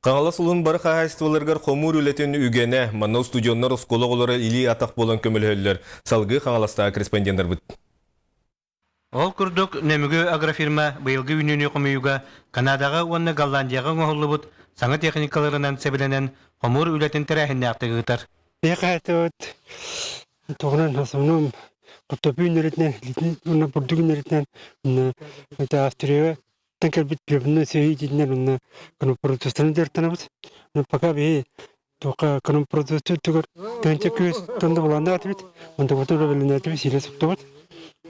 Қаңалас ұлын бары қағайстываларғар қомур үлетін үгене, маннау студионнар ұсколы или атақ болан көмілхөлілер. Салғы қаңаластағы корреспонденттер бұд. Ол күрдік нөмігі агрофирма бұйылғы үніне қомиюға Канадаға онны Голландияға оңғылы бұд саңа техникаларынан сәбіленен қомур үлетін тәрәхінне ақтығытар. Бейқайты өт, тоғынан асымның құттапы үнеретінен, ұнна бұрдық үнеретінен, ұнна Австрияға танкер бит пирбінің сөйі дейдінен, ұнна қаным продустаны дәрттанамыз. Пока бей тоқа қаным продусты түгір тәнче көз тонды боланды атыбет, онда бұтын рөбелін әтібет, сирі сұқты бұд.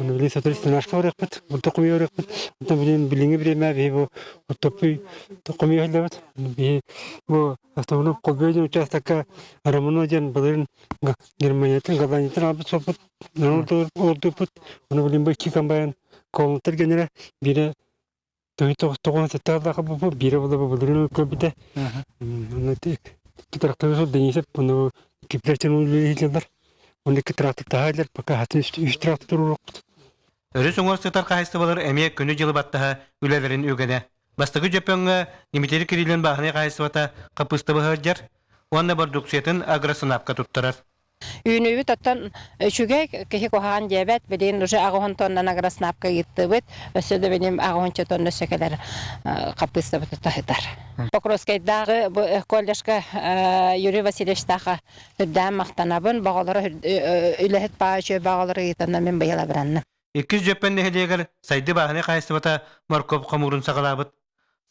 Оны білен сатырыстан ашқа орек бұд, ұлты құмей орек бұд. Онда білен біліңі біреме бей бұл құттапы құмей әлі бұд. Бей бұл автомобиль қолбейден участакка арамыны ден бұлырын Германиятын, Голландиятын албыт сопыт, орды бұд. Оны білен бұл киканбайын қолынтыр генері бірі тоғын сәтті алдағы бұл, бірі бұлырын көбіде. Оны трактор сол денесіп, оны кеплерчен үйлейлер. Оны трактор тағайлар, пока хатын үш трактор ұрық бұд. Өріс оңғырсықтар қайысты болыр әмек күні жылы баттыға үлелерін өгені. Бастығы жөппеңі неметері керейлен бағыны қайысы бата қапысты бұғыр жар, онына бардуксиетін агросынапқа тұттырар. Үйінуі тоттан үшіге кехи қоған дебет, білейін уже ағуын тоннан агросынапқа етті бұд, өсіді білейін ағуынчы тонны сөкелер қапысты бұд тұттағыдар. Покровскайдағы коллежға Юрий Васильевичтағы үрдән мақтанабын, бағалары үләхет бағашы бағалары етінна мен байыла біранны. Иккіз жөппен нәхелегер сайды бағыны қайысты бата моркоп қамурын сағалабыд.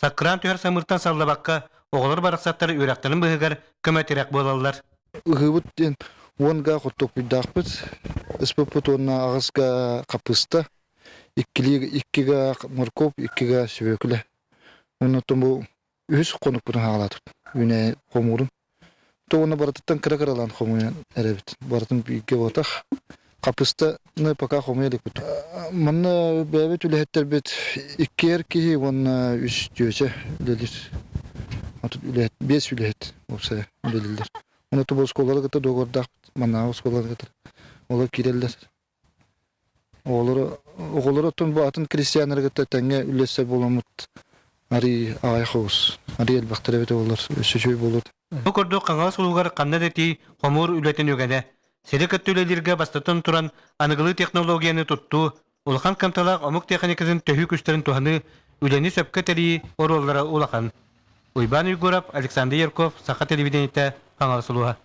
Саққыран түйір самырттан саллабаққа оғылар барақсаттары үйрақтарын бұғығар көмәтерек болалар. Ұғыбыт онға құттық бұйдақпыз, ұспыпыт онына ағызға қапыста, иккіға моркоп, иккіға сөбекілі. Оны тұмы өз қонық бұны ағаладып, үйне қомырын. Оны баратыттан кіра-кіралан қомырын әребіт. Баратын бүйге отақ. Қапыстаны пока қомыялық бұд. Мұны бәбет үләхеттер бет иккер кейі оны үш жөсе үлелер. Бес үләхет олса үлелер. Оны тұбы ұсколары ғыты доғырдақ, мана ұсколары ғыты. Олар керелдер. Оғылары тұн бұатын крестьянар ғыты тәңе үлесе боламыд. Ари ағай қоғыз. Ари әлбақтар әбеті олар өсі болуды. Бұл көрді қаңға сұлуғар қанна дәти қомур үлетін өгені. Сері көтті үлелерге бастатын тұран анығылы технологияны тұтту, ұлған камталақ омық техникасын төхі күштерін туғаны үлені сөпкі тәрі ороллара ұлақан. Уйбан Югуров, Александр Ярков, Сақа телевидениетті қаңға сұлуға.